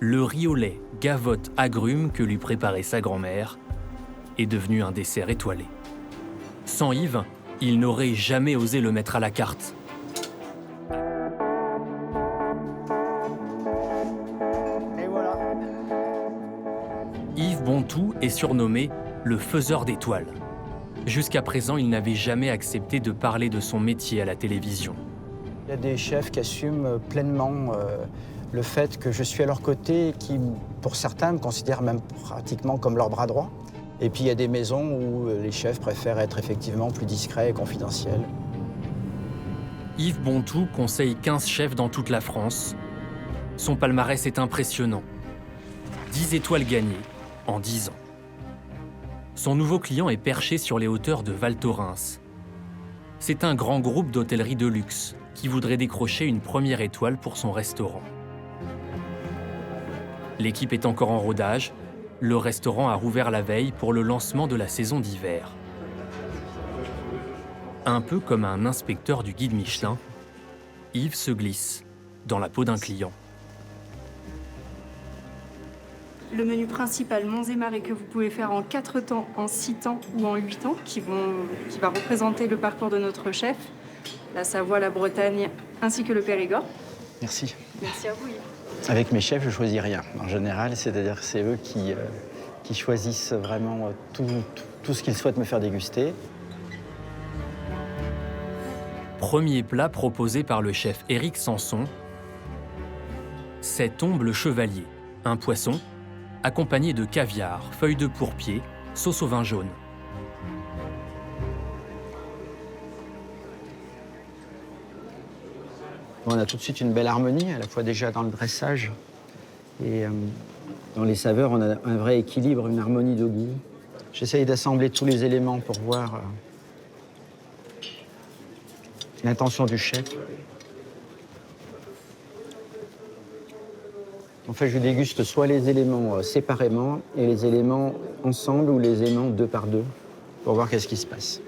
Le riz au lait, gavotte, agrumes que lui préparait sa grand-mère est devenu un dessert étoilé. Sans Yves, il n'aurait jamais osé le mettre à la carte. Et voilà. Yves Bontout est surnommé le faiseur d'étoiles. Jusqu'à présent, il n'avait jamais accepté de parler de son métier à la télévision. Il y a des chefs qui assument pleinement le fait que je suis à leur côté et qui, pour certains, me considèrent même pratiquement comme leur bras droit. Et puis il y a des maisons où les chefs préfèrent être effectivement plus discrets et confidentiels. Yves Bontout conseille 15 chefs dans toute la France. Son palmarès est impressionnant. 10 étoiles gagnées en 10 ans. Son nouveau client est perché sur les hauteurs de Val Thorens. C'est un grand groupe d'hôtellerie de luxe qui voudrait décrocher une première étoile pour son restaurant. L'équipe est encore en rodage. Le restaurant a rouvert la veille pour le lancement de la saison d'hiver. Un peu comme un inspecteur du guide Michelin, Yves se glisse dans la peau d'un client. Le menu principal, monts et marées, que vous pouvez faire en 4 temps, en 6 temps ou en 8 temps, qui va représenter le parcours de notre chef, la Savoie, la Bretagne, ainsi que le Périgord. Merci. Merci à vous, Yves. Avec mes chefs, je choisis rien. En général, c'est-à-dire que c'est eux qui choisissent vraiment tout ce qu'ils souhaitent me faire déguster. Premier plat proposé par le chef Éric Sanson, c'est tombe le chevalier, un poisson accompagné de caviar, feuilles de pourpier, sauce au vin jaune. On a tout de suite une belle harmonie, à la fois déjà dans le dressage et dans les saveurs, on a un vrai équilibre, une harmonie de goût. J'essaye d'assembler tous les éléments pour voir l'intention du chef. En fait, je déguste soit les éléments séparément et les éléments ensemble ou les éléments deux par deux pour voir qu'est-ce qui se passe.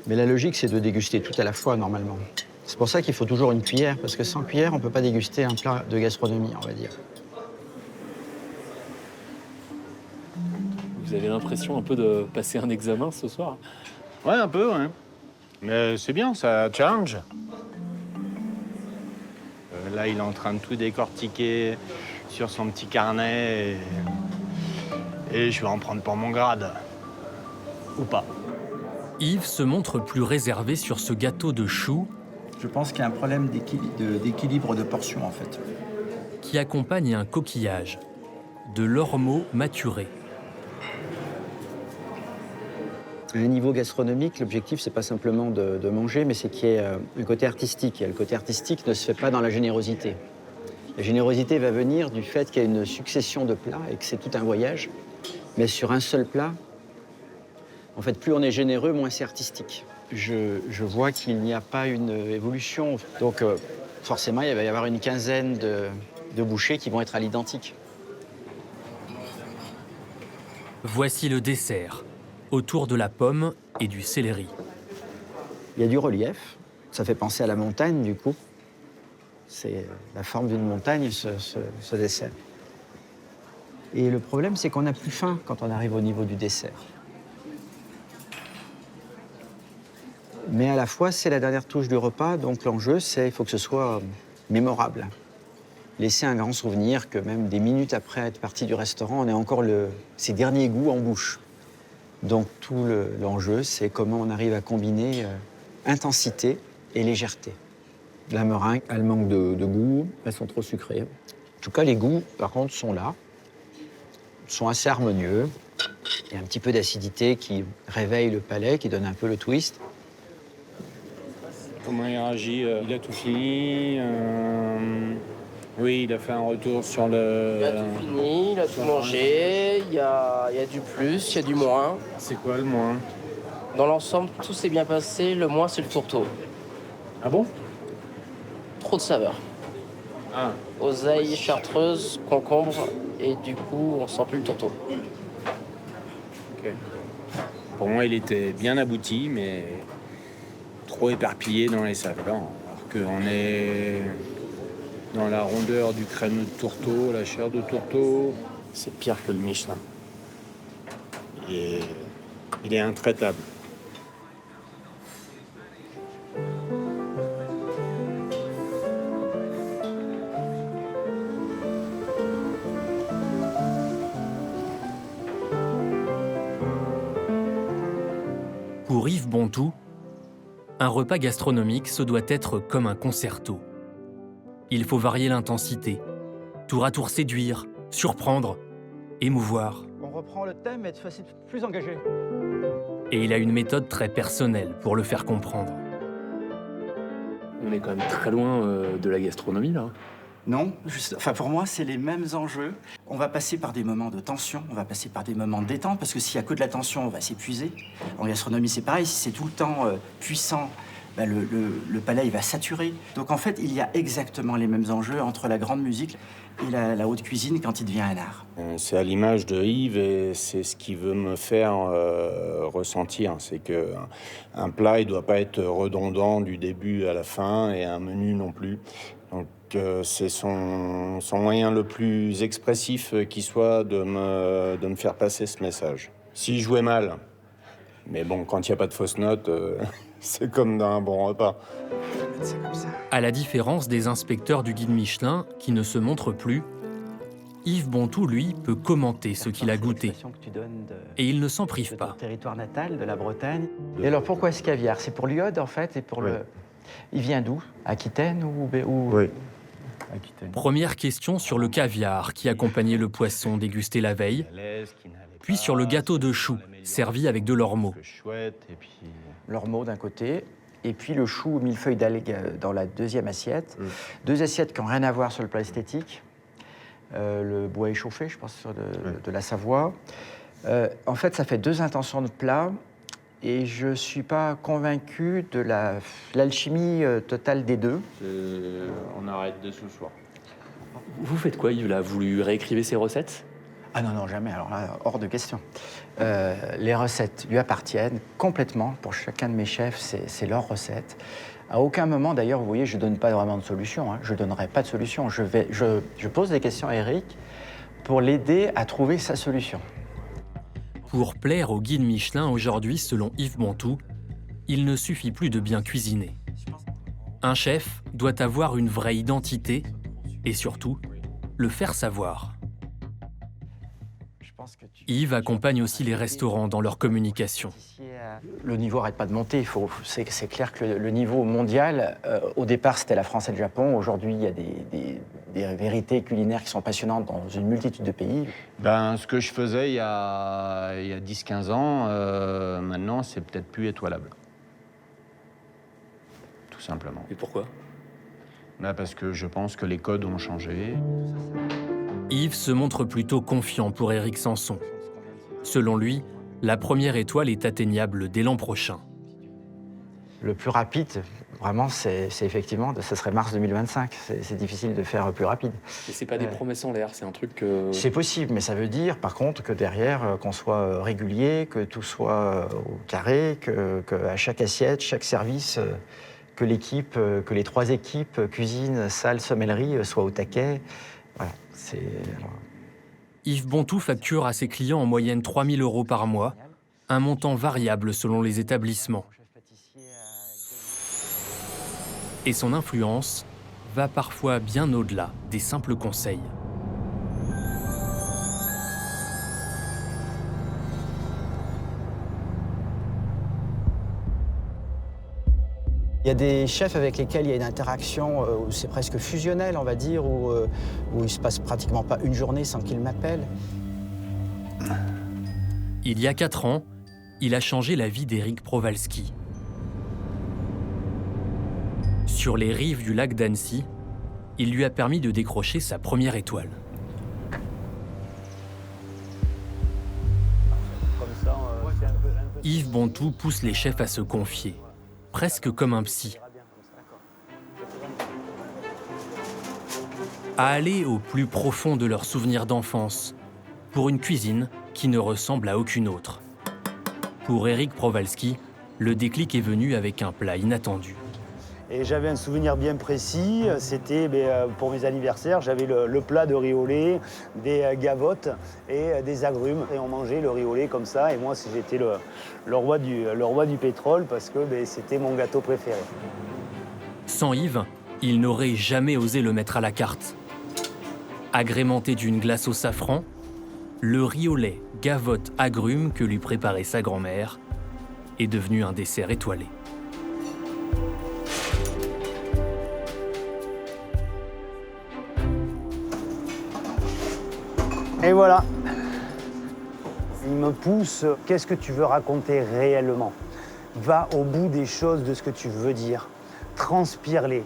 Mais la logique, c'est de déguster tout à la fois, normalement. C'est pour ça qu'il faut toujours une cuillère, parce que sans cuillère, on ne peut pas déguster un plat de gastronomie, on va dire. Vous avez l'impression un peu de passer un examen ce soir? Ouais, un peu, ouais. Mais c'est bien, ça challenge. Là, il est en train de tout décortiquer sur son petit carnet et je vais en prendre pour mon grade. Ou pas. Yves se montre plus réservé sur ce gâteau de choux Je pense qu'il y a un problème d'équilibre de portion, en fait. qui accompagne un coquillage, de l'ormeau maturé. À un niveau gastronomique, l'objectif, c'est pas simplement de manger, mais c'est qu'il y ait un côté artistique. Et le côté artistique ne se fait pas dans la générosité. La générosité va venir du fait qu'il y a une succession de plats et que c'est tout un voyage. Mais sur un seul plat, en fait, plus on est généreux, moins c'est artistique. Je vois qu'il n'y a pas une évolution. Donc, forcément, il va y avoir une quinzaine de bouchées qui vont être à l'identique. Voici le dessert, autour de la pomme et du céleri. Il y a du relief. Ça fait penser à la montagne, du coup. C'est la forme d'une montagne, ce dessert. Et le problème, c'est qu'on n'a plus faim quand on arrive au niveau du dessert. Mais à la fois, c'est la dernière touche du repas, donc l'enjeu, c'est qu'il faut que ce soit mémorable. Laisser un grand souvenir que même des minutes après être parti du restaurant, on ait encore ses derniers goûts en bouche. Donc tout l'enjeu, c'est comment on arrive à combiner intensité et légèreté. La meringue, elle manque de goût, elles sont trop sucrées. En tout cas, les goûts, par contre, sont là, sont assez harmonieux. Il y a un petit peu d'acidité qui réveille le palais, qui donne un peu le twist. Comment il réagit? Il a tout fini. Oui, il a fait un retour sur le... Il a tout fini, il a tout mangé, il y a du plus, il y a du moins. C'est quoi le moins? Dans l'ensemble, tout s'est bien passé, le moins c'est le tourteau. Ah bon? Trop de saveurs. Ah. Oseille, chartreuse, concombre, et du coup, on sent plus le tourteau. Ok. Pour moi, il était bien abouti, mais trop éparpillé dans les saveurs. Alors qu'on est Dans la rondeur du crâne de tourteau, la chair de tourteau. C'est pire que le Michelin. Il est intraitable. Pour Yves Bontout, un repas gastronomique, ce doit être comme un concerto. Il faut varier l'intensité, tour à tour séduire, surprendre, émouvoir. On reprend le thème, mais de fois-ci plus engagé. Et il a une méthode très personnelle pour le faire comprendre. On est quand même très loin de la gastronomie, là. Non, pour moi, c'est les mêmes enjeux. On va passer par des moments de tension, on va passer par des moments de détente, parce que s'il n'y a que de la tension, on va s'épuiser. En gastronomie, c'est pareil, si c'est tout le temps puissant, le palais il va saturer. Donc en fait, il y a exactement les mêmes enjeux entre la grande musique et la haute cuisine quand il devient un art. C'est à l'image de Yves et c'est ce qu'il veut me faire ressentir. C'est qu'un plat, il ne doit pas être redondant du début à la fin et un menu non plus. Donc c'est son moyen le plus expressif qui soit de me faire passer ce message. S'il jouait mal, mais bon, quand il n'y a pas de fausses notes, c'est comme dans un bon repas. C'est comme ça. À la différence des inspecteurs du guide Michelin, qui ne se montrent plus, Yves Bontout, lui, peut commenter ce qu'il a goûté. Et il ne s'en prive pas. Territoire natal de la Bretagne. Et alors pourquoi ce caviar? C'est pour l'iode en fait et pour Oui. Il vient d'où? Aquitaine ou... Oui. Aquitaine. Première question sur le caviar qui accompagnait le poisson dégusté la veille, puis sur le gâteau de chou, servi avec de l'ormeau. L'ormeau d'un côté, et puis le chou au millefeuille d'algues dans la deuxième assiette. Deux assiettes qui n'ont rien à voir sur le plat esthétique. Le bois échauffé, je pense, de la Savoie. En fait, ça fait deux intentions de plat. Et je ne suis pas convaincu de l'alchimie totale des deux. On arrête de ce soir. Vous faites quoi, Yves, là? Vous lui réécrivez ses recettes? Ah non, jamais. Alors là, hors de question. Les recettes lui appartiennent complètement. Pour chacun de mes chefs, c'est leur recette. À aucun moment, d'ailleurs, vous voyez, je ne donne pas vraiment de solution. Je ne donnerai pas de solution. Je pose des questions à Eric pour l'aider à trouver sa solution. Pour plaire au guide Michelin aujourd'hui, selon Yves Bontout, il ne suffit plus de bien cuisiner. Un chef doit avoir une vraie identité et surtout, le faire savoir. Yves accompagne aussi les restaurants dans leur communication. Le niveau n'arrête pas de monter. C'est clair que le niveau mondial, au départ, c'était la France et le Japon. Aujourd'hui, il y a des vérités culinaires qui sont passionnantes dans une multitude de pays. Ce que je faisais il y a 10-15 ans, maintenant, c'est peut-être plus étoilable. Tout simplement. Et pourquoi? Parce que je pense que les codes ont changé. Yves se montre plutôt confiant pour Éric Sanson. Selon lui, la première étoile est atteignable dès l'an prochain. Le plus rapide, vraiment, c'est effectivement, ce serait mars 2025. C'est difficile de faire plus rapide. Et c'est pas des promesses en l'air, c'est un truc que... C'est possible, mais ça veut dire, par contre, que derrière, qu'on soit régulier, que tout soit au carré, qu'à chaque assiette, chaque service, que l'équipe, que les trois équipes, cuisine, salle, sommellerie, soient au taquet. Voilà, Yves Bontout facture à ses clients en moyenne 3 000 € par mois, un montant variable selon les établissements. Et son influence va parfois bien au-delà des simples conseils. Il y a des chefs avec lesquels il y a une interaction où c'est presque fusionnel, on va dire, où il ne se passe pratiquement pas une journée sans qu'ils m'appellent. Il y a 4 ans, il a changé la vie d'Éric Prowalski. Sur les rives du lac d'Annecy, il lui a permis de décrocher sa première étoile. Yves Bontout pousse les chefs à se confier, presque comme un psy. À aller au plus profond de leurs souvenirs d'enfance, pour une cuisine qui ne ressemble à aucune autre. Pour Éric Prowalski, le déclic est venu avec un plat inattendu. Et j'avais un souvenir bien précis, c'était pour mes anniversaires, j'avais le plat de riz au lait, des gavottes et des agrumes. Et on mangeait le riz au lait comme ça. Et moi, j'étais le roi du pétrole parce que c'était mon gâteau préféré. Sans Yves, il n'aurait jamais osé le mettre à la carte. Agrémenté d'une glace au safran, le riz au lait, gavotte, agrumes que lui préparait sa grand-mère est devenu un dessert étoilé. Et voilà. Il me pousse. Qu'est-ce que tu veux raconter réellement? Va au bout des choses, de ce que tu veux dire. Transpire-les.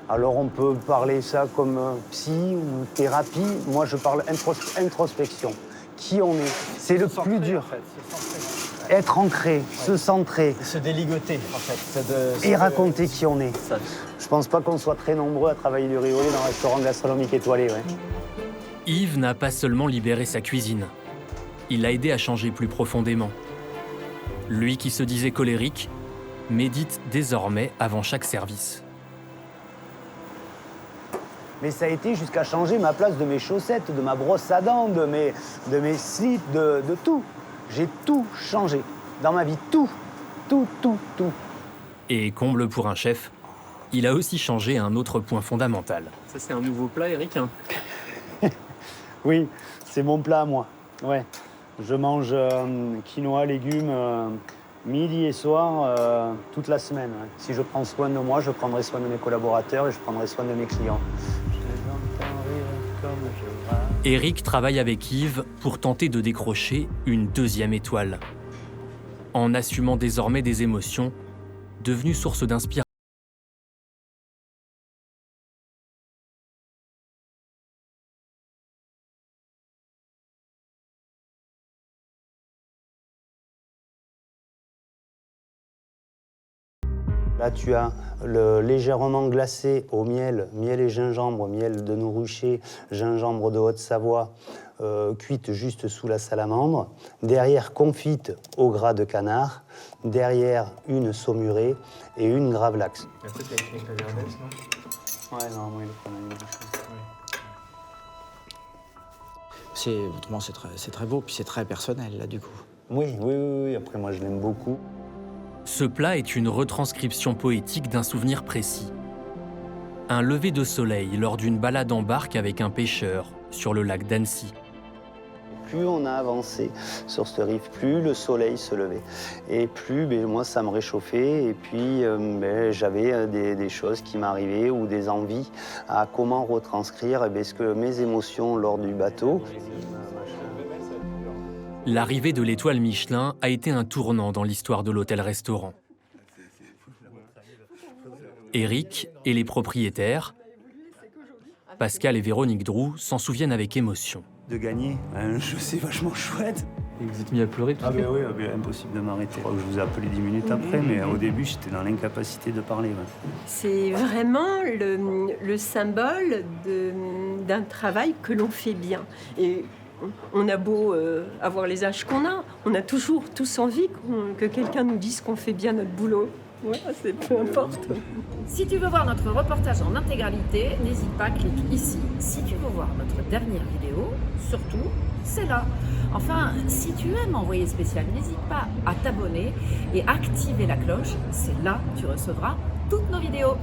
Alors on peut parler ça comme psy ou thérapie. Moi je parle introspection. Qui on est, c'est le plus dur. Être ancré, se centrer. Se déligoter, en fait. Et raconter qui on est. Je pense pas qu'on soit très nombreux à travailler du riz au lait dans un restaurant gastronomique étoilé. Ouais. Yves n'a pas seulement libéré sa cuisine, il l'a aidé à changer plus profondément. Lui qui se disait colérique, médite désormais avant chaque service. Mais ça a été jusqu'à changer ma place de mes chaussettes, de ma brosse à dents, de mes slips, de tout. J'ai tout changé dans ma vie, tout. Et comble pour un chef, il a aussi changé un autre point fondamental. Ça, c'est un nouveau plat, Eric, hein? Oui, c'est mon plat à moi. Ouais. Je mange quinoa, légumes, midi et soir, toute la semaine. Ouais. Si je prends soin de moi, je prendrai soin de mes collaborateurs et je prendrai soin de mes clients. Eric travaille avec Yves pour tenter de décrocher une deuxième étoile. En assumant désormais des émotions, devenues source d'inspiration. Là, tu as le légèrement glacé au miel, miel et gingembre, miel de nos ruchers, gingembre de Haute-Savoie, cuite juste sous la salamandre. Derrière, confite au gras de canard. Derrière, une saumurée et une gravlax. Un truc avec la verdaise, non? Ouais, non, moi, il est pas mal. Autrement, c'est très beau, puis c'est très personnel, là, du coup. Oui. Après, moi, je l'aime beaucoup. Ce plat est une retranscription poétique d'un souvenir précis. Un lever de soleil lors d'une balade en barque avec un pêcheur sur le lac d'Annecy. Plus on a avancé sur ce riff, plus le soleil se levait. Et plus, moi, ça me réchauffait. Et puis, j'avais des choses qui m'arrivaient ou des envies à comment retranscrire mes émotions lors du bateau. L'arrivée de l'étoile Michelin a été un tournant dans l'histoire de l'hôtel-restaurant. Eric et les propriétaires, Pascal et Véronique Droux, s'en souviennent avec émotion. De gagner un jeu, c'est vachement chouette. Et vous êtes mis à pleurer tout de suite? Oui, impossible de m'arrêter. Je vous ai appelé 10 minutes après, mais au début, j'étais dans l'incapacité de parler. Ouais. C'est vraiment le symbole d'un travail que l'on fait bien. Et on a beau avoir les âges qu'on a, on a toujours tous envie que quelqu'un nous dise qu'on fait bien notre boulot. Ouais, c'est peu importe. Si tu veux voir notre reportage en intégralité, n'hésite pas, clique ici. Si tu veux voir notre dernière vidéo, surtout, c'est là. Enfin, si tu aimes Envoyé spécial, n'hésite pas à t'abonner et activer la cloche. C'est là que tu recevras toutes nos vidéos.